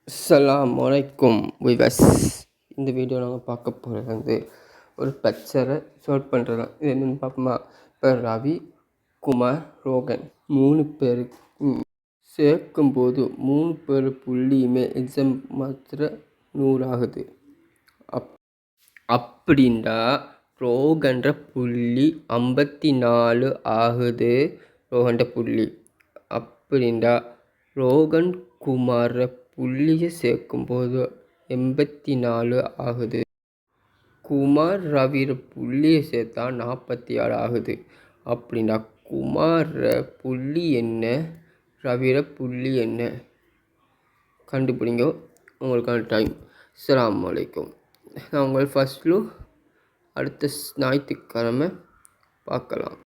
அஸ்ஸலாமு அலைக்கும் விவஸ். இந்த வீடியோ நாங்கள் பார்க்க போகிறது வந்து ஒரு பச்சரை சால்வ் பண்ணுறது. இது என்னென்னு பார்ப்போமா? இப்போ ரவி, குமார், ரோகன் 3 பேருக்கு சேர்க்கும்போது 3 பேர் புள்ளியுமே எக்ஸாம் மாத்திர 100 ஆகுது. அப்படின்டா ரோகன்ற புள்ளி 54 ஆகுது. ரோகன்ற புள்ளி அப்படின்டா ரோகன் குமார புள்ளியை சேர்க்கும்போது 84 ஆகுது. குமார் ரவிர புள்ளியை சேர்த்தா 46 ஆகுது. அப்படின்னா குமார புள்ளி என்ன, ரவிர புள்ளி என்ன கண்டுபிடிங்க. உங்களுக்கான டைம். அஸ்ஸலாமு அலைக்கும். நான் உங்கள் ஃபஸ்ட்லு அடுத்த ஞாயிற்றுக்கிழமை பார்க்கலாம்.